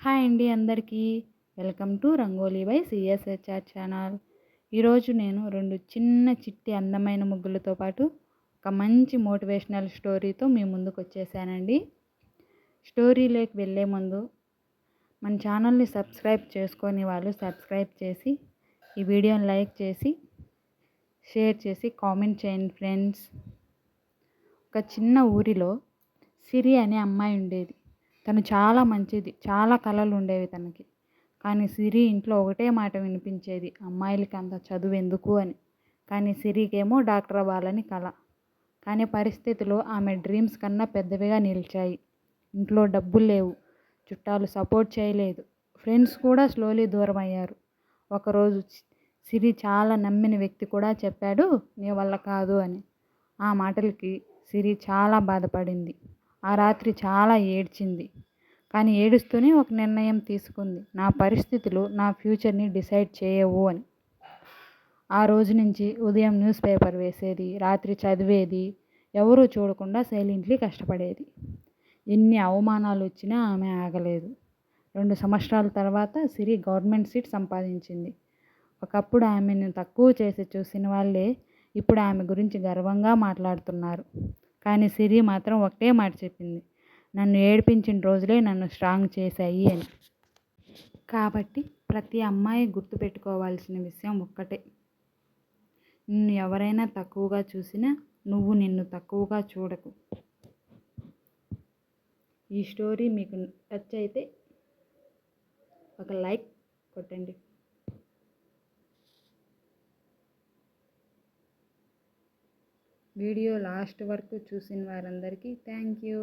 Hi అండి అందరికీ. Welcome to rangoli by CSHR channel. ఈరోజు నేను రెండు చిన్న చిట్టి అందమైన ముగ్గులతో పాటు ఒక మంచి మోటివేషనల్ స్టోరీతో మీ ముందుకు వచ్చేసానండి. స్టోరీలోకి వెళ్ళే ముందు మన ఛానల్ని సబ్స్క్రైబ్ చేసుకొని వాళ్ళు సబ్స్క్రైబ్ చేసి ఈ వీడియోని లైక్ చేసి షేర్ చేసి కామెంట్ చేయండి ఫ్రెండ్స్. ఒక చిన్న ఊరిలో సిరి అనే అమ్మాయి ఉండేది. తను చాలా మంచిది, చాలా కళలు ఉండేవి తనకి. కానీ సిరి ఇంట్లో ఒకటే మాట వినిపించేది, అమ్మాయిలకి అంత చదువు ఎందుకు అని. కానీ సిరికేమో డాక్టర్ అవ్వాలని కళ. కానీ పరిస్థితులు ఆమె డ్రీమ్స్ కన్నా పెద్దవిగా నిలిచాయి. ఇంట్లో డబ్బులు లేవు, చుట్టాలు సపోర్ట్ చేయలేదు, ఫ్రెండ్స్ కూడా స్లోలీ దూరం అయ్యారు. ఒకరోజు సిరి చాలా నమ్మిన వ్యక్తి కూడా చెప్పాడు, నీ వల్ల కాదు అని. ఆ మాటలకి సిరి చాలా బాధపడింది. ఆ రాత్రి చాలా ఏడ్చింది. కానీ ఏడుస్తూనే ఒక నిర్ణయం తీసుకుంది, నా పరిస్థితులు నా ఫ్యూచర్ని డిసైడ్ చేయవు అని. ఆ రోజు నుంచి ఉదయం న్యూస్ పేపర్ వేసేది, రాత్రి చదివేది, ఎవరూ చూడకుండా సైలెంట్లీ కష్టపడేది. ఎన్ని అవమానాలు వచ్చినా ఆమె ఆగలేదు. 2 సంవత్సరాల తర్వాత సిరి గవర్నమెంట్ సీట్ సంపాదించింది. ఒకప్పుడు ఆమెను తక్కువ చేసి చూసిన వాళ్ళే ఇప్పుడు ఆమె గురించి గర్వంగా మాట్లాడుతున్నారు. కానీ సిరి మాత్రం ఒకటే మాట చెప్పింది, నన్ను ఏడిపించిన రోజులే నన్ను స్ట్రాంగ్ చేశాయి అని. కాబట్టి ప్రతి అమ్మాయి గుర్తుపెట్టుకోవాల్సిన విషయం ఒక్కటే, నిన్ను ఎవరైనా తక్కువగా చూసినా నువ్వు నిన్ను తక్కువగా చూడకు. ఈ స్టోరీ మీకు టచ్ అయితే ఒక లైక్ కొట్టండి. వీడియో లాస్ట్ వరకు చూసిన వారందరికీ థ్యాంక్ యూ.